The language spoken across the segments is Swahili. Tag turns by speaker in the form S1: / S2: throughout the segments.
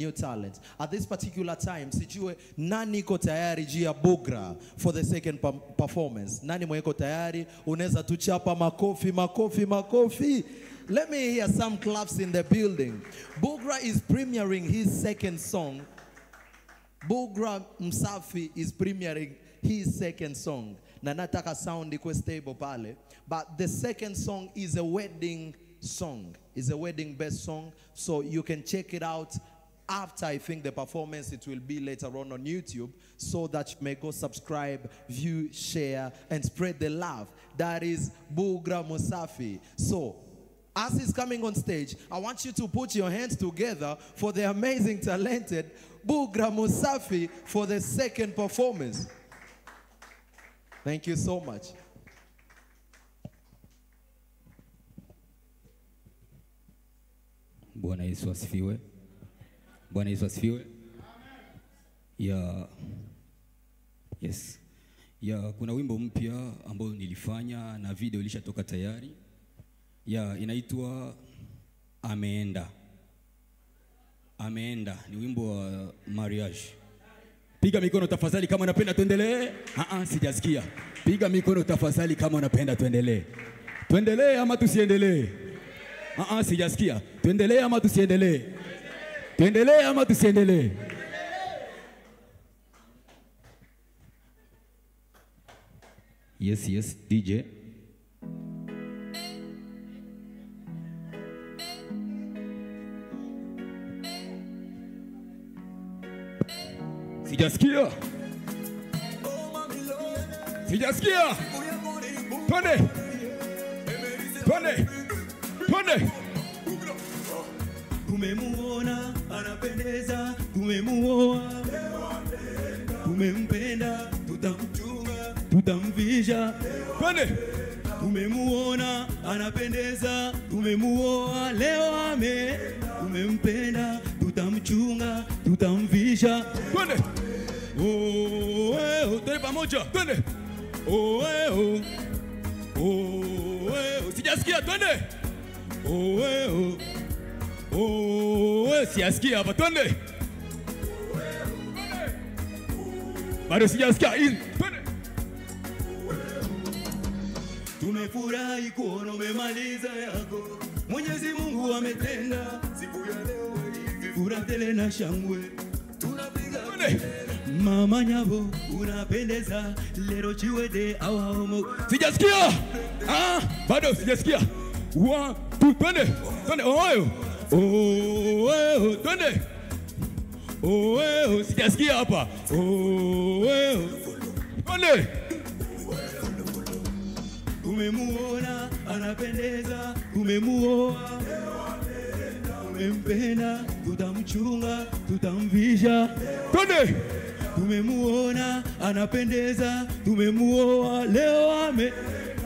S1: new talent. At this particular time, sijue nani iko tayari jia Bugra for the second performance. Nani mweko tayari? Uneza tuchapa makofi, makofi, makofi. Let me hear some claps in the building. Bugra is premiering his second song. Bugra Msafi is premiering his second song. Na nataka sound iko stable pale. But the second song is a wedding song. It's a wedding based song. So you can check it out after, I think, the performance. It will be later on YouTube, so that you may go subscribe, view, share, and spread the love. That is Bugra Msafi. So as he's coming on stage, I want you to put your hands together for the amazing, talented Bugra Msafi for the second performance. Thank you so much.
S2: Bwana Yesu asifiwe. Bwana Yesu asifiwe. Yes. Kuna wimbo mpya ambao nilifanya na video ilishatoka tayari. Inaitwa Ameenda. Ameenda ni wimbo wa marriage. Piga mikono tafadhali kama unapenda tuendelee. Sijasikia. Piga mikono tafadhali kama unapenda tuendelee. Tuendelee ama tusiendelee? Sijasikia. Tuendelee ama tusiendelee? Tuendelee ama tusiendelee? Yes, DJ. Sijasikia. Sijasikia. Twende. Twende. Twende.
S3: Tumemuona anapendeza, tumemuoa, tumempenda, tutamchunga, tutamvisha.
S2: Twende.
S3: Tumemuona anapendeza, tumemuoa, leo tumempenda, tutamchunga, tutamvisha.
S2: Twende. Twende pamoja. Twende. Sijasikia. Twende. Sijasikia hapa. Twende. Bado sijasikia. Twende.
S3: Tumefurahi kuona umemaliza yako. Mwenyezi Mungu ametenda. Siku ya leo hivi furaha tele na shangwe. Tunapiga Mama Nyabo unapendeza, lero chiwede awaomo.
S2: Sijasikia. Bado sijasikia. 1 2 twende. Twende. Twende. Sijasikia hapa. Twende.
S3: Tumemuona anapendeza, tumemuoa, tumempenda, tutamchunga, tutamvisha.
S2: Twende.
S3: Tumemuona anapendeza, tumemuoa, leo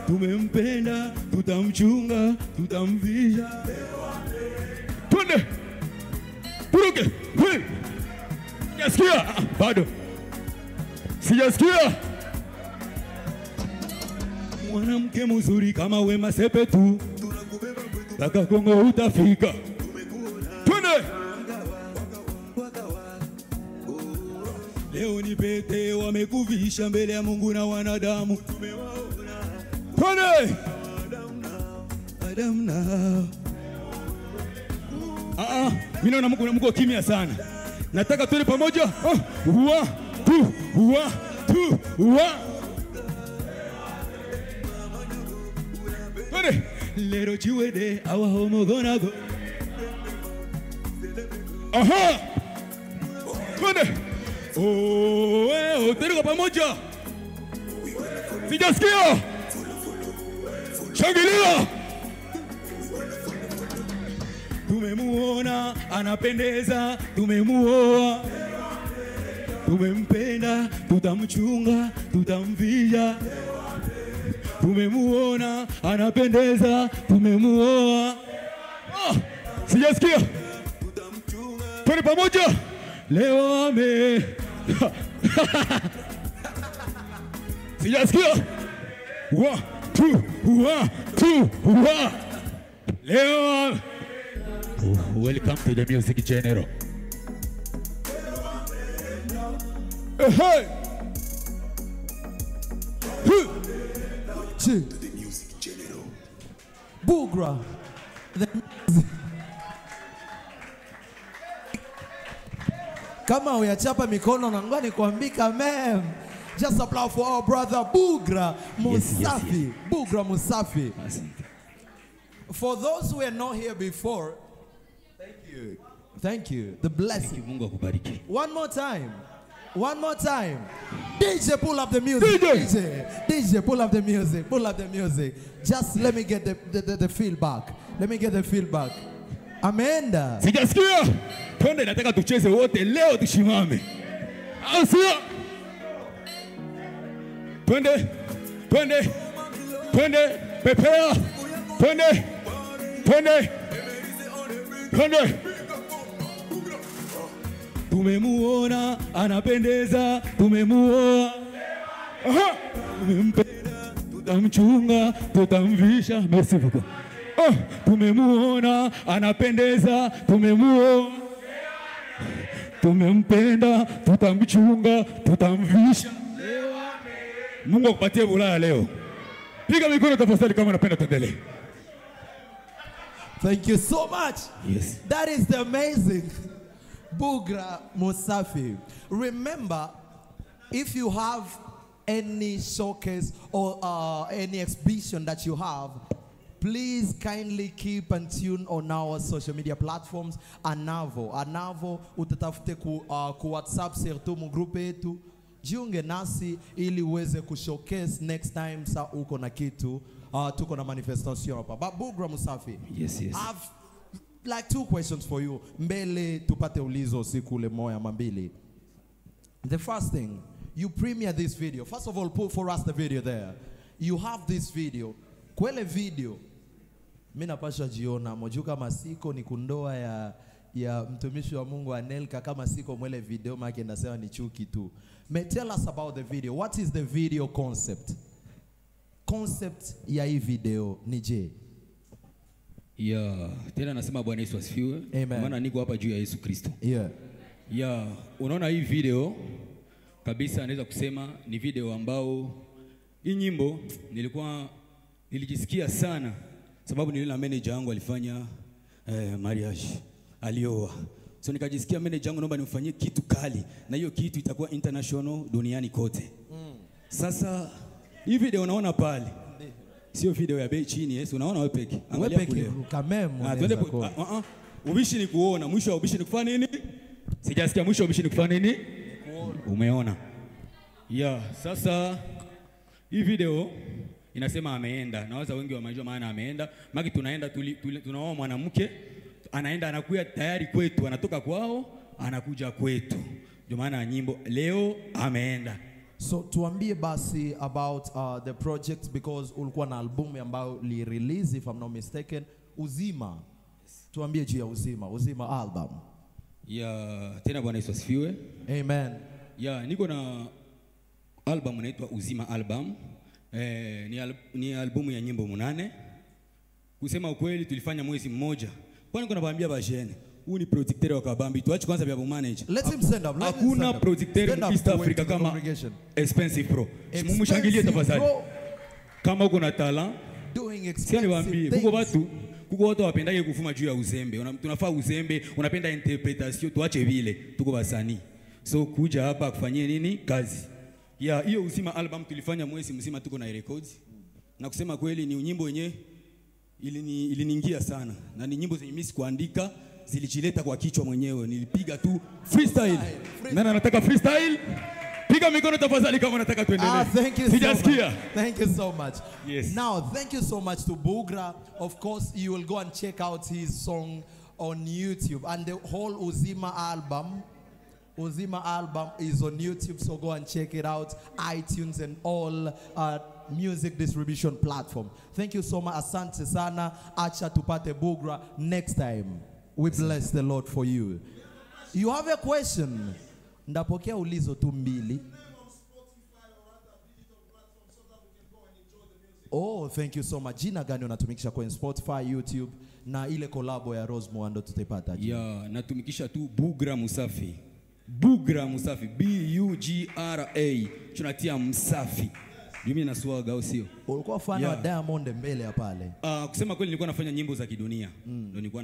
S3: tumempenda, tutamchunga, tutamvisha.
S2: Twende. Puruke. Sijasikia. Bado sijasikia.
S3: Mwanamke mzuri kama Wema Sepetu, mpaka Kongo utafika.
S2: Twende.
S3: Leo ni pete wamekuvisha mbele ya Mungu na wanadamu.
S2: Twende.
S3: Adam na.
S2: Mimi naona mko kimya sana. Nataka twende pamoja. 1 2 Twende.
S3: Lero chiwede awa homogonago.
S2: Twende. Twende pamoja. Sijasikia. Shangilia.
S3: Tumemuona anapendeza, tumemuoa, tumempenda, tutamchunga, tutamvisha. Tumemuona anapendeza, tumemuoa.
S2: Sijasikia. Twende pamoja.
S3: Leo
S2: Sijasikia. 1 2 Leo.
S3: Welcome to the music general.
S2: Hey.
S1: The music general. Bugra. The music. Kama uyachapa mikono na ngani kuambika mem. Just applaud for our brother Bugra Musafi.
S2: Yes.
S1: Bugra Musafi. For those who were not here before, thank you. Thank you. The blessing.
S2: Mungu akubariki.
S1: One more time. One more time. DJ, pull up the music. DJ, pull up the music. Pull up the music. Just let me get the feedback. Let me get the feedback. Amanda.
S2: Sijasikia. Twende nataka tucheze wote leo tushimame. Asia. Twende. Twende. Twende. Pepea. Twende. Twende. Twende. Tumemuona anapendeza, tumemuoa. Aha. Tumempenda, tutamchunga, tutamvisha. Merci beaucoup. Tumemuona anapendeza, tumemuoa. Tumempenda, tutamchunga, tutamvisha. Mungu akupatie bulaya leo. Piga mikono tafadhali kama unapenda tuendelee.
S1: Thank you so much.
S2: Yes.
S1: That is the amazing Bugra Musafi. Remember, if you have any showcase or any exhibition that you have, please kindly keep and tune on our social media platforms. Anavo utatafute ku WhatsApp surtout mu groupe yetu. Jiunge nasi ili uweze kushowcase next time sa uko na kitu tuko na manifestation hapa. But Bugra Musafi.
S2: Yes.
S1: I have like 2 questions for you. Mbele tupate ulizo siku le moya mambili. The first thing, you premiere this video. First of all, put for us the video there. You have this video. Kwele video, mimi napasha jiona mojuka masiko ni kundoa ya mtumishi wa Mungu Anelka kama siko mwele video maki ndasema ni chuki tu. May tell us about the video. What is the video concept? Concept ya hii video ni je?
S2: Tena nasema Bwana Yesu asifiwe. Maana niko hapa juu ya Yesu Kristo. Unaona hii video kabisa naweza kusema ni video ambao hii nyimbo nilijisikia sana sababu nilina manager wangu alifanya marriage alioa. So nikajisikia manager wangu naomba nimfanyie kitu kali na hiyo kitu itakuwa international duniani kote. Sasa hii video unaona pale sio video ya bei chini. Yes, unaona wewe peke. Angalia kule. Twende ubishi ni kuona, mwisho wa ubishi ni kufanya nini? Sijasikia mwisho wa ubishi ni kufanya nini? Umeona? Sasa hii video inasema ameenda. Nawaza wengi wamejua maana ameenda. Maki tunaenda tunaoa mwanamke, anaenda anakuja tayari kwetu, anatoka kwao, anakuja kwetu. Ndio maana nyimbo leo ameenda.
S1: So tuambie basi about the project because ulikuwa na album ambayo li release if I'm not mistaken, Uzima. Tuambie juu ya Uzima album.
S2: Tena Bwana Yesu asifiwe.
S1: Amen.
S2: Niko na album inaitwa Uzima album. Ni albumu ya nyimbo 8. Kusema ukweli tulifanya mwezi mmoja. Kwani kuna naambia bajene huu ni projecteur wa Kabambi. Tuache kwanza vya manager.
S1: Let him stand up.
S2: Hakuna projecteur East Africa kama Expensive Pro. Mumshangilie tafadhali. Kama uko na talent
S1: doing expensive.
S2: Kuko watu wapendage kufuma juu ya uzembe. Tunafaa uzembe, unapenda interpretation, tuache vile. Tuko basani. So kuja hapa kufanyia nini? Kazi. Hiyo Uzima album tulifanya mwezi mzima tuko na records. Na kusema kweli ni nyimbo yenyewe iliniingia sana. Na ni nyimbo zenye mimi sikuandika, zilijileta kwa kichwa mwenyewe. Nilipiga tu freestyle. Nani anataka freestyle? Piga mikono tafadhali kama unataka tuendelee. Sijasikia.
S1: Thank you so much.
S2: Yes.
S1: Now, thank you so much to Bugra. Of course, you will go and check out his song on YouTube and the whole Uzima album is on YouTube, so go and check it out, iTunes and all music distribution platform. Thank you so much. Asante sana. Acha tupate Bugra next time. We bless the Lord for you. You have a question? Ndapokea ulizo tu mbili. Oh, thank you so much. Jina gani unatumikisha kwenye Spotify, YouTube na ile collabo ya Rose Muhando tutapata?
S2: Natumikisha tu Bugra Musafi. Bugra Bugra Msafi, B-U-G-R-A, tunatia Msafi. Mimi naswaga au sio?
S1: Ulikuwa fan wa Diamond mbele ya pale.
S2: Kusema kweli nilikuwa nafanya nyimbo za kidunia. Ndio nilikuwa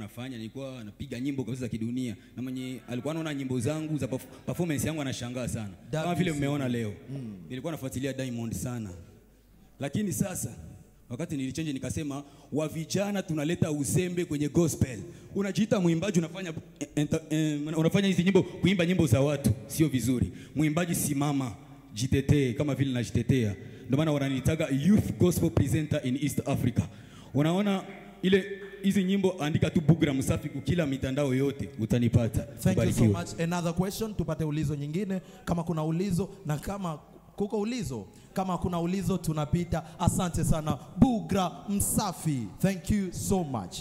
S2: napiga nyimbo kabisa za kidunia. Na mwenye alikuwa anaona nyimbo zangu za performance yangu anashangaa sana. Kama vile mmeona leo. Nilikuwa nafuatilia Diamond sana. Lakini sasa wakati nilichange nikasema wa vijana tunaleta uzembe kwenye gospel. Unajiita muimbaji unafanya hizi nyimbo, kuimba nyimbo za watu sio vizuri. Muimbaji simama, jitetee kama vile najitetea. Ndio maana wananitaga youth gospel presenter in East Africa. Unaona ile hizi nyimbo, andika tu Bugra Msafi kwa kila mitandao yote utanipata.
S1: Thank you so much. Another question, tupate ulizo nyingine kama kuna ulizo, na kama kuko ulizo, kama kuna ulizo tunapita. Asante sana Bugra Msafi. Thank you so much.